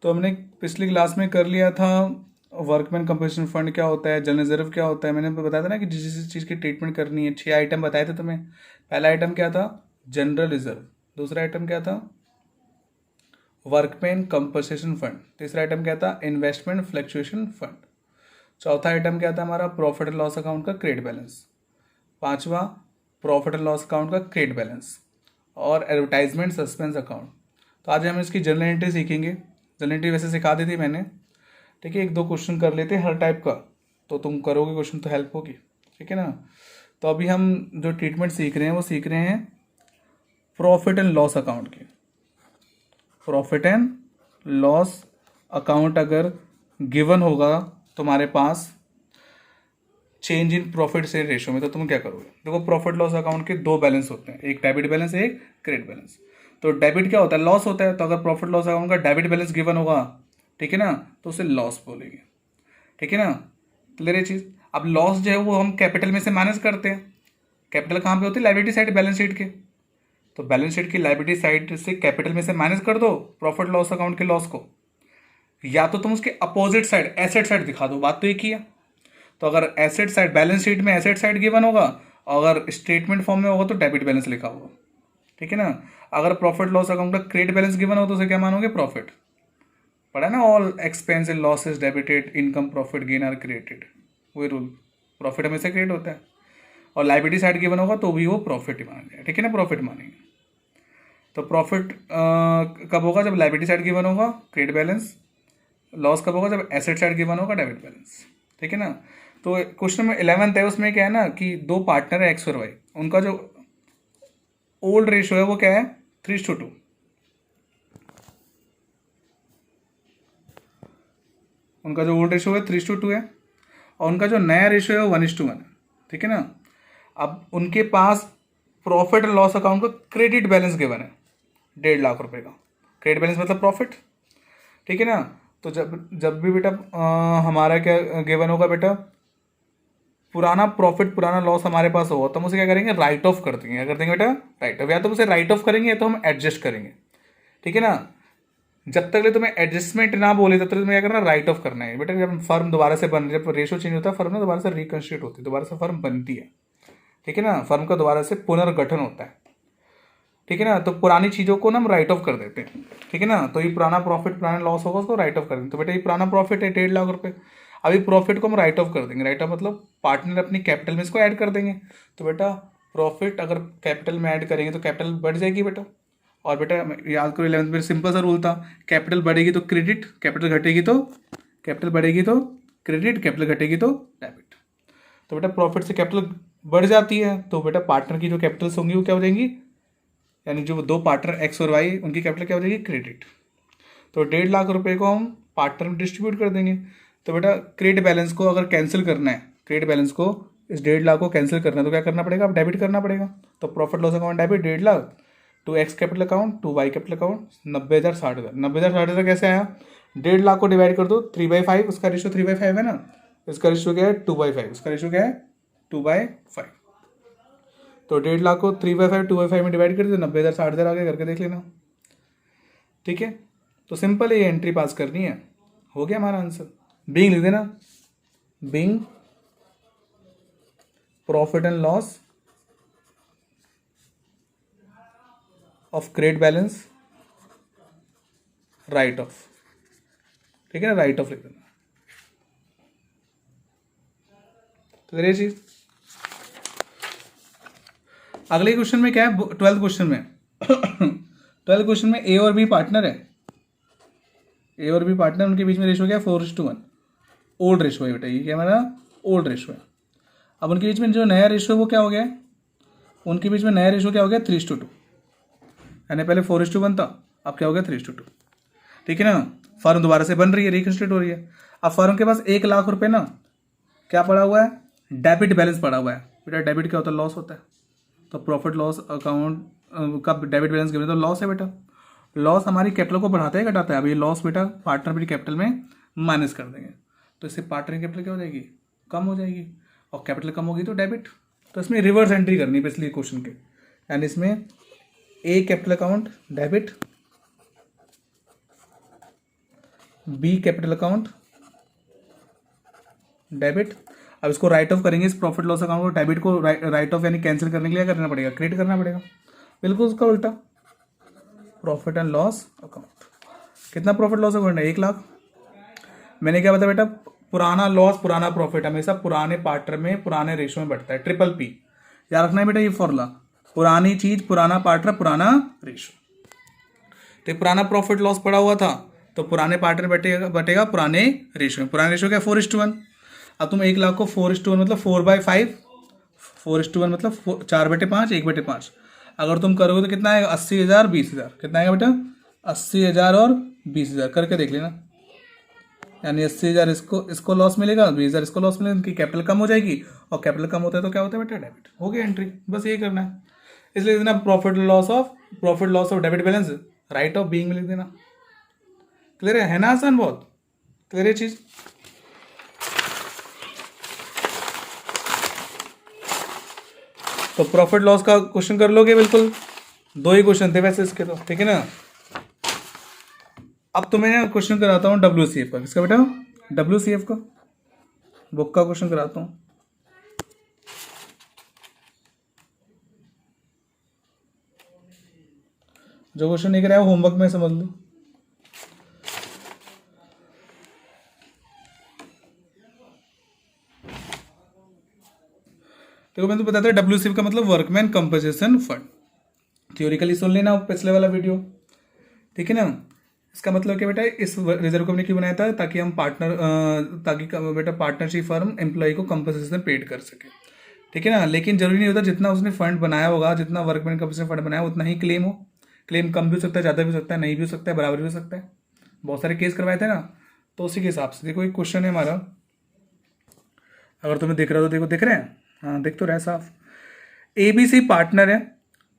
तो हमने पिछली क्लास में कर लिया था वर्कमैन कंपोजिशन फंड क्या होता है, जनरल रिजर्व क्या होता है। मैंने बताया था ना कि जिस जिस चीज़ की ट्रीटमेंट करनी है, 6 आइटम बताए थे तुम्हें। पहला आइटम क्या था? General reserve. दूसरा आइटम क्या था? Workman composition fund. तीसरा आइटम क्या था? Investment fluctuation fund. चौथा आइटम क्या था हमारा? प्रॉफिट एंड लॉस अकाउंट का क्रेडिट बैलेंस। पांचवा प्रॉफिट एंड लॉस अकाउंट का क्रेडिट बैलेंस और एडवर्टाइजमेंट सस्पेंस अकाउंट। तो आज हम इसकी जर्नल एंट्री सीखेंगे। जर्नल एंट्री वैसे सिखा दी थी मैंने, ठीक है। एक दो क्वेश्चन कर लेते हैं हर टाइप का, तो तुम करोगे क्वेश्चन तो हेल्प होगी, ठीक है ना। तो अभी हम जो ट्रीटमेंट सीख रहे हैं वो सीख रहे हैं प्रॉफिट एंड लॉस अकाउंट की। प्रॉफिट एंड लॉस अकाउंट अगर गिवन होगा तुम्हारे पास चेंज इन प्रॉफिट से रेशो में, तो तुम क्या करोगे? देखो, प्रॉफिट लॉस अकाउंट के दो बैलेंस होते हैं, एक डेबिट बैलेंस, एक क्रेडिट बैलेंस। तो डेबिट क्या होता है? लॉस होता है। तो अगर प्रॉफिट लॉस अकाउंट का डेबिट बैलेंस गिवन होगा, ठीक है ना, तो उसे लॉस बोलेंगे, ठीक है ना। क्लियर है चीज? अब लॉस जो है वो हम कैपिटल में से माइनस करते हैं। कैपिटल कहाँ पे होती है? लाइबिलिटी साइड बैलेंस शीट के। तो बैलेंस शीट की लाइबिलिटी साइड से कैपिटल में से माइनस कर दो प्रॉफिट लॉस अकाउंट के लॉस को, या तो तुम उसके अपोजिट साइड एसेट साइड दिखा दो, बात तो एक ही है। तो अगर एसेट साइड, बैलेंस शीट में एसेट साइड गिवन होगा, अगर स्टेटमेंट फॉर्म में होगा तो डेबिट बैलेंस लिखा होगा, ठीक है ना। अगर प्रॉफिट लॉस अकाउंट का क्रेडिट बैलेंस गिवन हो तो उसे क्या मानोगे? प्रॉफिट। पढ़ा ना, all expense and losses debited, income profit gain are created, वही रूल। प्रॉफिट हमेशा क्रिएट होता है। और लाइबिलिटी साइड गिवन होगा तो भी वो प्रॉफिट ही माना जाएगा, ठीक है ना, प्रॉफिट मानेंगे। तो प्रॉफिट कब होगा? जब लाइबिलिटी साइड गिवन होगा क्रेडिट बैलेंस। लॉस कब होगा? जब एसेट साइड गिवन होगा डेबिट बैलेंस, ठीक है ना। तो क्वेश्चन नंबर 11 है, उसमें क्या है ना कि दो पार्टनर है एक्स और वाई, उनका जो ओल्ड रेशियो है वो क्या है? 3:2। उनका जो ओल्ड रेशियो है 3:2 है, और उनका जो नया रेशियो है वो 1:1 है, ठीक है ना। अब उनके पास प्रॉफिट एंड लॉस अकाउंट का क्रेडिट बैलेंस गिवन है 1.5 लाख रुपए का। क्रेडिट बैलेंस मतलब प्रॉफिट, ठीक है ना। तो जब जब भी बेटा हमारा क्या गिवन होगा बेटा, पुराना प्रॉफिट पुराना लॉस हमारे पास होगा, तो हम उसे क्या करेंगे? राइट ऑफ कर देंगे। क्या कर देंगे बेटा? Right of. या तो उसे राइट ऑफ करेंगे या तो हम एडजस्ट करेंगे, ठीक है ना। जब तक ले तुम्हें एडजस्टमेंट ना बोले तब तक तुम्हें क्या करना? राइट ऑफ करना है बेटा। जब फर्म दोबारा से बन, जब रेशो चेंज होता है फर्म ना दोबारा से रिकंस्टिट्यूट होती है, दोबारा से फर्म बनती है, ठीक है ना। फर्म का दोबारा से पुनर्गठन होता है, ठीक है ना। तो पुरानी चीज़ों को ना हम राइट ऑफ कर देते हैं, ठीक है ना। तो ये पुराना प्रॉफिट पुराना लॉस होगा उसको राइट ऑफ कर देंगे। तो बेटा ये पुराना प्रॉफिट है 1.5 लाख रुपए, अभी प्रॉफिट को हम राइट ऑफ कर देंगे। राइट ऑफ मतलब पार्टनर अपनी कैपिटल में इसको ऐड कर देंगे। तो बेटा प्रॉफिट अगर कैपिटल में ऐड करेंगे तो कैपिटल बढ़ जाएगी बेटा। और बेटा याद करो 11th में सिंपल सा रूल था, कैपिटल बढ़ेगी तो क्रेडिट, कैपिटल घटेगी तो कैपिटल बढ़ेगी तो क्रेडिट, कैपिटल घटेगी तो डेबिट। तो बेटा प्रॉफिट से कैपिटल बढ़ जाती है तो बेटा पार्टनर की जो कैपिटल्स होंगी वो क्या हो जाएंगी, यानी जो दो पार्टनर एक्स और वाई उनकी कैपिटल क्या हो जाएगी? क्रेडिट। तो 1.5 लाख रुपए को हम पार्टनर में डिस्ट्रीब्यूट कर देंगे। तो बेटा क्रेडिट बैलेंस को अगर कैंसिल करना है, क्रेडिट बैलेंस को इस 1.5 लाख को कैंसिल करना है तो क्या करना पड़ेगा? अब डेबिट करना पड़ेगा। तो profit loss account debit 1.5 lakh to X capital account to Y capital account 90,000 60,000। 90,000 60,000 कैसे आया? 1.5 लाख को डिवाइड कर दो 3/5, उसका रेशियो 3/5 है ना, इसका रेशियो क्या है? 2/5, उसका रेशियो क्या है? 2/5। तो 1.5 लाख को 3/5 2/5 में डिवाइड कर दो, 90,000 60,000 आगे करके देख लेना, ठीक है। तो सिंपल ये एंट्री पास करनी है, हो गया हमारा आंसर। बीइंग लिख देना, being profit and loss of credit balance right of, ठीक है ना, राइट ऑफ लिख देना। तो ये चीज अगले क्वेश्चन में क्या है? 12th क्वेश्चन में 12th क्वेश्चन में ए और बी पार्टनर है, ए और बी पार्टनर, उनके बीच में रेशो क्या है? 4:1। ओल्ड रेशो है बेटा, ये क्या हमारा ओल्ड रेशो है। अब उनके बीच में जो नया रेशो वो क्या हो गया है? उनके बीच में नया रेशो क्या हो गया? 3:2। यानी पहले 4:1 था, अब क्या हो गया? 3:2, ठीक है ना। फर्म दोबारा से बन रही है, रिकंस्टिट्यूट हो रही है। अब फर्म के पास 1 लाख रुपए ना क्या पड़ा हुआ है? डेबिट बैलेंस पड़ा हुआ है। बेटा डेबिट क्या होता है? लॉस होता है। तो प्रॉफिट लॉस अकाउंट का डेबिट बैलेंस गिवन तो लॉस है बेटा। लॉस हमारी कैपिटल को बढ़ाता है घटाता है? अब ये लॉस बेटा पार्टनर की कैपिटल में माइनस कर देंगे, तो इससे पार्टनर की कैपिटल क्या हो जाएगी? कम हो जाएगी, और कैपिटल कम होगी तो डेबिट। तो इसमें रिवर्स एंट्री करनी है पिछले क्वेश्चन के, यानी इसमें A capital account debit, B capital account debit. अब इसको राइट ऑफ करेंगे, इस प्रॉफिट लॉस अकाउंट को डेबिट को राइट ऑफ यानी कैंसिल करने के लिए करना पड़ेगा, क्रेडिट करना पड़ेगा। बिल्कुल उसका उल्टा, प्रॉफिट एंड लॉस अकाउंट। कितना प्रॉफिट लॉस अकाउंट है? 1,00,000। मैंने क्या बताया बेटा, पुराना लॉस पुराना प्रॉफिट हमेशा पुराने पार्टनर में पुराने रेशो में बढ़ता है, ट्रिपल पी। याद रखना है बेटा ये फॉर्मूला, पुरानी चीज पुराना पार्टनर पुराना रेशो। तो पुराना प्रॉफिट लॉस पड़ा हुआ था तो पुराने पार्टनर बटेगा पुराने रेशो में। पुराने रेशो क्या? 4:1। अब तुम 1,00,000 को 4:1 मतलब 4/5, 4:1 मतलब 4/5, 1/5। अगर तुम करोगे तो कितना आएगा? 80,000, 20,000। कितना आएगा बेटा? 80,000 और 20,000 करके देख लेना। यानी 80,000 इसको लॉस मिलेगा, 20,000 इसको लॉस मिलेगा, इनकी कैपिटल कम हो जाएगी, और कैपिटल कम होता है तो क्या होता है बेटा? डेबिट। हो गया एंट्री, बस यही करना है। इसलिए देना profit loss of debit balance right of being में लिख देना। क्लियर है ना? आसान, बहुत क्लियर है चीज। तो प्रॉफिट लॉस का क्वेश्चन कर लोगे बिल्कुल, 2 ही क्वेश्चन थे वैसे इसके तो, ठीक है ना। अब तो मैं क्वेश्चन कराता हूँ WCF का। किसका बेटा? WCF का, बुक का क्वेश्चन कराता हूँ। जो क्वेश्चन नहीं कराया होमवर्क में समझ लो। देखो मैं तो बताता हूँ WCF का मतलब वर्कमैन कंपनसेशन फंड। थियोरिकली सुन लेना पिछले वाला वीडियो, ठीक है ना। इसका मतलब क्या बेटा, इस रिजर्व को हमने क्यों बनाया था? ताकि हम ताकि बेटा पार्टनरशिप फर्म एम्प्लॉय को कंपनसेशन पेड कर सके, ठीक है ना। लेकिन जरूरी नहीं होता जितना उसने फंड बनाया होगा, जितना वर्कमैन कंपनसेशन फंड बनाया उतना ही क्लेम हो। क्लेम कम भी हो सकता है, ज़्यादा भी हो सकता है, नहीं भी हो सकता है, बराबर भी हो सकता है। बहुत सारे केस करवाए थे ना, तो उसी के हिसाब से देखो एक क्वेश्चन है हमारा, अगर तुम्हें दिख रहा हो तो देखो, दिख रहे हैं? हाँ दिख तो रहा है साफ। ABC पार्टनर है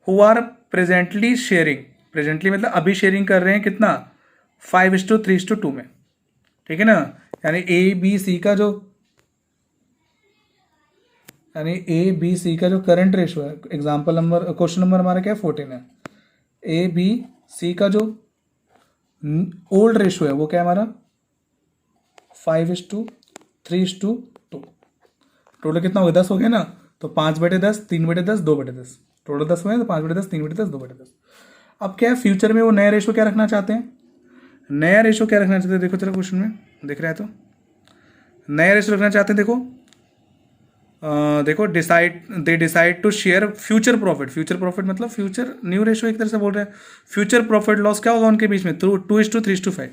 who are presently sharing, presently मतलब अभी शेयरिंग कर रहे हैं कितना? 5:3:2 में, ठीक है ना। यानी ABC का जो करंट रेशो है, एग्जाम्पल नंबर क्वेश्चन नंबर हमारा क्या है? 14 है। ABC का जो ओल्ड रेशो है वो क्या है हमारा? 5:3:2। टोटल कितना हो गया? 10 हो गया ना। तो 5/10, 3/10, 2/10, टोटल 10 हुए तो 5/10, 3/10, 2/10। अब क्या है, फ्यूचर में वो नया रेशो क्या रखना चाहते हैं? नया रेशो क्या रखना चाहते हैं? देखो चलो क्वेश्चन में दिख रहा है तो नया रेशो रखना चाहते हैं। देखो they decide to share future profit मतलब फ्यूचर न्यू रेशो एक तरह से बोल रहे हैं। फ्यूचर प्रॉफिट लॉस क्या होगा उनके बीच में? 2:3:5,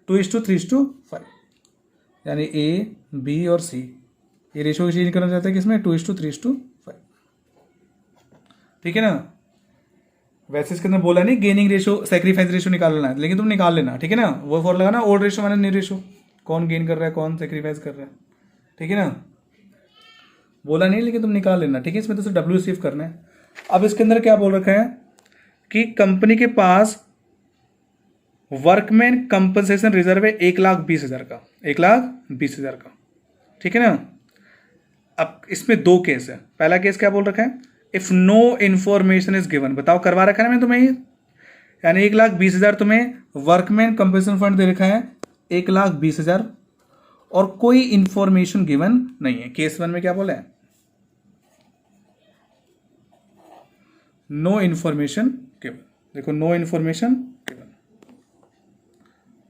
2:3:5। यानी A, B और C ये रेशो की चेंज करना चाहते हैं किसमें? 2:3:5, ठीक है ना। वैसे इसके अंदर बोला नहीं गेनिंग रेशो सैक्रिफाइस रेशो निकाल लेना है, लेकिन तुम निकाल लेना, ठीक है ना। वो फॉर्मूला लगाना, old ratio minus new ratio, कौन गेन कर रहा है कौन सैक्रिफाइस कर रहा है, ठीक है ना। बोला नहीं लेकिन तुम निकाल लेना, ठीक है। इसमें तो सिर्फ WCF करना है। अब इसके अंदर क्या बोल रखा है कि कंपनी के पास वर्कमैन कंपनसेशन रिजर्व है 1,20,000 का, 1,20,000 का, ठीक है ना। अब इसमें 2 केस है। पहला केस क्या बोल रखा है? If no information is given, बताओ करवा रखा है ना मैं तुम्हें ये, यानी 1,20,000 तुम्हें वर्कमैन कंपनसेशन फंड दे रखा है 1,20,000 और कोई इंफॉर्मेशन गिवन नहीं है। केस 1 में क्या बोला है? No information given. देखो नो इन्फॉर्मेशन गिवन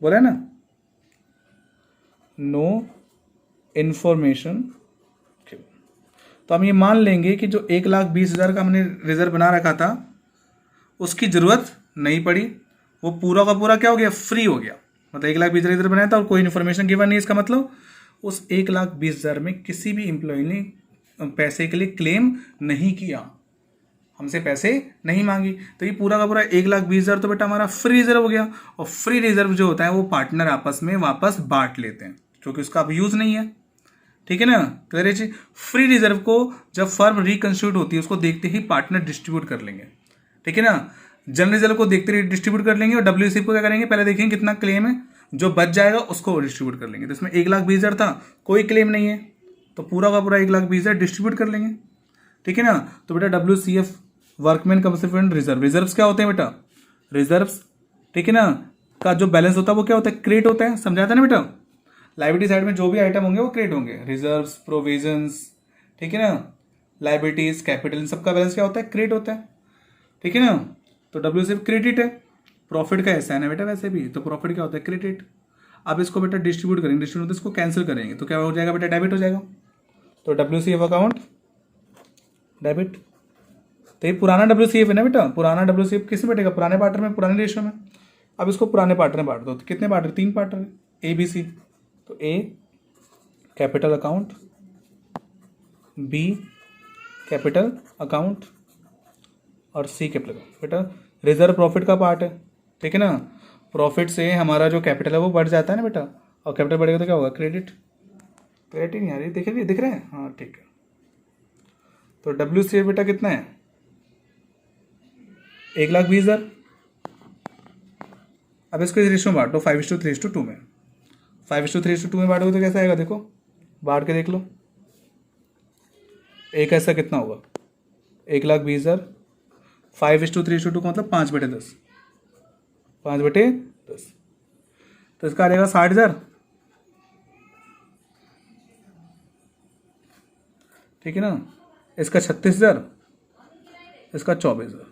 बोला है ना, नो इन्फॉर्मेशन गिवन। तो हम ये मान लेंगे कि जो 1,20,000 का हमने रिजर्व बना रखा था उसकी जरूरत नहीं पड़ी, वो पूरा का पूरा क्या हो गया? फ्री हो गया। मतलब 1,20,000 रिजर्व बनाया था और कोई इन्फॉर्मेशन गिवन नहीं। इसका मतलब उस 1,20,000 में किसी भी एम्प्लॉय ने पैसे के लिए क्लेम नहीं किया, हमसे पैसे नहीं मांगी। तो ये पूरा का पूरा 1,20,000 तो बेटा हमारा फ्री रिजर्व हो गया। और फ्री रिजर्व जो होता है वो पार्टनर आपस में वापस बांट लेते हैं क्योंकि उसका अब यूज नहीं है, ठीक है ना। क्लियर है जी। फ्री रिजर्व को जब फर्म रिकंस्टिट्यूट होती है उसको देखते ही पार्टनर डिस्ट्रीब्यूट कर लेंगे, ठीक है ना। जनरल रिजर्व को देखते ही डिस्ट्रीब्यूट कर लेंगे और WCF को क्या करेंगे? पहले देखेंगे कितना क्लेम है, जो बच जाएगा उसको डिस्ट्रीब्यूट कर लेंगे। तो इसमें 1,20,000 था, कोई क्लेम नहीं है, तो पूरा का पूरा 1,20,000 डिस्ट्रीब्यूट कर लेंगे, ठीक है ना। तो बेटा WCF workman compensation fund reserves क्या होते हैं बेटा? रिजर्व्स, ठीक है ना। का जो बैलेंस होता है वो क्या होता है, क्रेडिट होता है, समझा था ना बेटा। लाइबिलिटी साइड में जो भी आइटम होंगे वो क्रेडिट होंगे, रिजर्व्स, प्रोविजंस, ठीक है ना, लाइबिलिटीज, कैपिटल, इन सबका बैलेंस क्या होता है, क्रेडिट होता है, ठीक है ना। तो डब्ल्यू सिर्फ क्रेडिट है, प्रॉफिट का ऐसा है ना बेटा वैसे भी, तो प्रॉफिट क्या होता है, क्रेडिट। अब इसको बेटा डिस्ट्रीब्यूट करेंगे, डिस्ट्रीब्यूट इसको कैंसिल करेंगे तो क्या हो जाएगा बेटा, डेबिट हो जाएगा। तो W C F account debit. तो ये पुराना डब्ल्यू सी एफ है ना बेटा, पुराना डब्ल्यू सी एफ किस में बैठेगा, पुराने पार्टर में, पुराने रेशियो में। अब इसको पुराने पार्टर में बांट दो, तो कितने पार्टर, 3 पार्टर है, ए बी सी। तो A capital account, B capital account और सी कैपिटल अकाउंट। बेटा रिजर्व प्रॉफिट का पार्ट है, ठीक है ना, प्रॉफिट से हमारा जो कैपिटल है वो बढ़ जाता है ना बेटा, और कैपिटल बढ़ेगा तो क्या होगा, क्रेडिट। क्रेडिट नहीं आ रही, दिख रहे हैं, हाँ ठीक है। तो डब्ल्यू सी बेटा कितना है, 1,20,000। अब इसको इस रेशियो में बांटो 5:3:2 में, 5:3:2 में बांटोगे तो कैसा आएगा, देखो बांट के देख लो। एक ऐसा कितना होगा, 1,20,000, 5:3:2 का मतलब 5/10, 5/10। तो इसका आ जाएगा 60,000, ठीक है ना। इसका 36,000, इसका 24,000,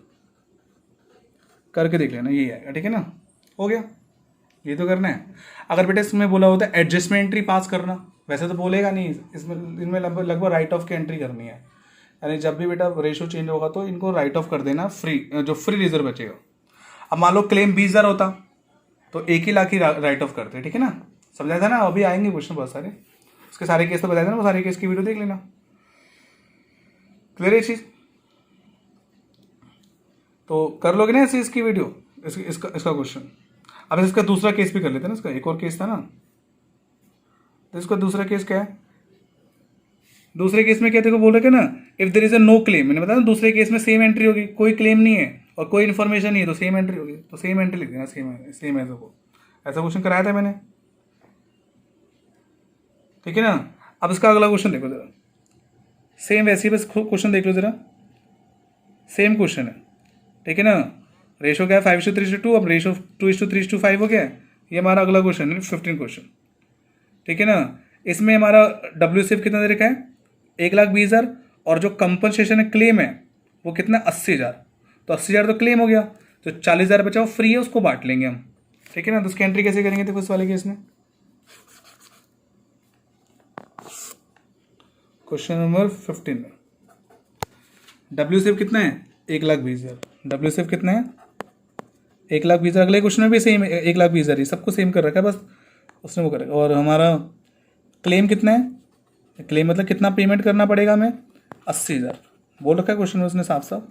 करके देख लेना, यही आएगा, ठीक है ना, हो गया। ये तो करना है। अगर बेटा इसमें बोला होता है एडजस्टमेंट एंट्री पास करना, वैसे तो बोलेगा नहीं, इसमें इनमें लगभग राइट ऑफ की एंट्री करनी है, यानी जब भी बेटा रेशियो चेंज होगा तो इनको राइट ऑफ कर देना, जो फ्री रिजर्व बचेगा। अब मान लो क्लेम 20,000 होता तो 1 ही लाख ही राइट ऑफ करते, ठीक है ना, समझा था ना। अभी आएंगे क्वेश्चन बहुत सारे, उसके सारे केस तो बताया था ना, वो सारे केस की वीडियो देख लेना, क्लियर है चीज़। तो कर लोगे ना ऐसे इसकी वीडियो, इसका क्वेश्चन। अब इसका दूसरा केस भी कर लेते हैं ना, इसका एक और केस था ना, तो इसका दूसरा केस क्या है, दूसरे केस में क्या देखो बोल रहे ना, if there is a no claim, मैंने बताया ना दूसरे केस में सेम एंट्री होगी, कोई क्लेम नहीं है और कोई इन्फॉर्मेशन नहीं है तो सेम एंट्री होगी, तो सेम एंट्री लिख देना, सेम एज को, ऐसा क्वेश्चन कराया था मैंने, ठीक है ना। अब इसका अगला क्वेश्चन देखो जरा, सेम वैसे ही बस क्वेश्चन देख लो जरा, सेम क्वेश्चन है, ठीक है ना। रेशो क्या है 5:3:2, अब रेशो 2:3:5 हो गया है। ये हमारा अगला क्वेश्चन है 15 क्वेश्चन, ठीक है ना। इसमें हमारा डब्ल्यू सी एफ कितना दे रखा है, 1,20,000, और जो कंपनसेशन है क्लेम है वो कितना, 80,000। तो 80,000 तो क्लेम हो गया, तो 40,000 बचा वो फ्री है, उसको बांट लेंगे हम, ठीक है ना। तो उसकी एंट्री कैसे करेंगे, देखो इस वाले केस में क्वेश्चन नंबर 15 में डब्ल्यू सी एफ कितना है, 1,20,000। डब्ल्यू सी एफ कितना है, 1,20,000। अगले क्वेश्चन में भी सेम 1,20,000 ही, सबको सेम कर रखा है, बस उसने वो करेगा। और हमारा क्लेम कितना है, क्लेम मतलब कितना पेमेंट करना पड़ेगा हमें, 80,000 बोल रखा है क्वेश्चन में उसने साफ साफ।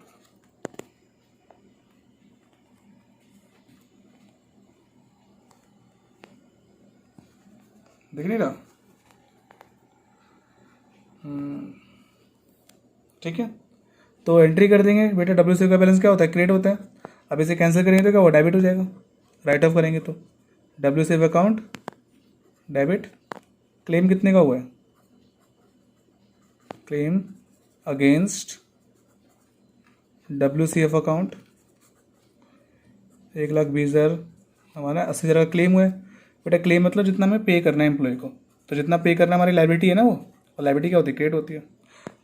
देख नहीं रहा, ठीक है। तो एंट्री कर देंगे बेटा, डब्ल्यू सी का बैलेंस क्या होता है, क्रेडिट होता है। अब इसे कैंसिल करेंगे तो क्या वो डेबिट हो जाएगा, राइट ऑफ करेंगे तो W C account debit. Claim कितने का हुआ है, claim against W C F account 1,20,000, हमारा 80,000 का क्लेम हुआ है बेटा। क्लेम मतलब जितना हमें पे करना है एम्प्लॉय को, तो जितना पे करना हमारी लाइबिलिटी है ना वो, और लाइबिलिटी क्या होती है, क्रेडिट होती है।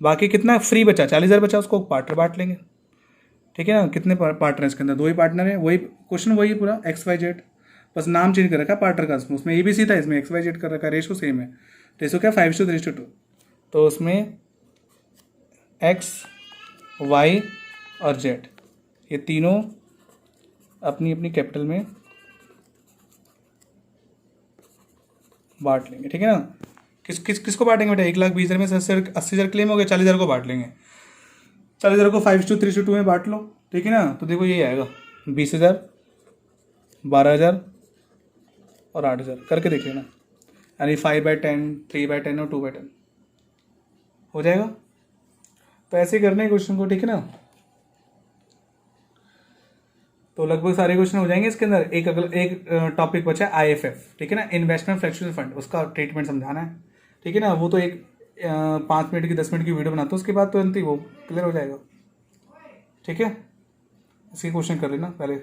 बाकी कितना फ्री बचा, 40,000 बचा, उसको पार्टनर बांट लेंगे, ठीक है ना। कितने पार्टनर है इसके अंदर, 2 ही पार्टनर है, वही क्वेश्चन वही पूरा XYZ, बस नाम चेंज कर रखा है पार्टनर का, उसमें ABC था, इसमें XYZ कर रखा है, रेशो सेम है। रेशो क्या 5:3:2, तो उसमें X, Y और Z ये तीनों अपनी अपनी कैपिटल में बांट लेंगे, ठीक है ना। किसको बांटेंगे बेटा, 1,20,000 में से 80,000 क्लेम हो गया, 40,000 को बांट लेंगे, 40,000 को 5:3:2 में बांट लो, ठीक है ना। तो देखो यही आएगा 20,000, 12,000 और 8,000, करके देख लेना, यानी 5/10, 3/10 और 2/10 हो जाएगा। तो ऐसे ही करने हैं क्वेश्चन को, ठीक है ना। तो लगभग सारे क्वेश्चन हो जाएंगे इसके अंदर। एक टॉपिक बचा है IFF, ठीक है ना, इन्वेस्टमेंट फ्लेक्सिबल फंड, उसका ट्रीटमेंट समझाना है, ठीक है ना। वो तो एक 5 मिनट की 10 मिनट की वीडियो बनाता हूँ, उसके बाद तुरंत ही वो क्लियर हो जाएगा, ठीक है। इसके क्वेश्चन कर लेना पहले।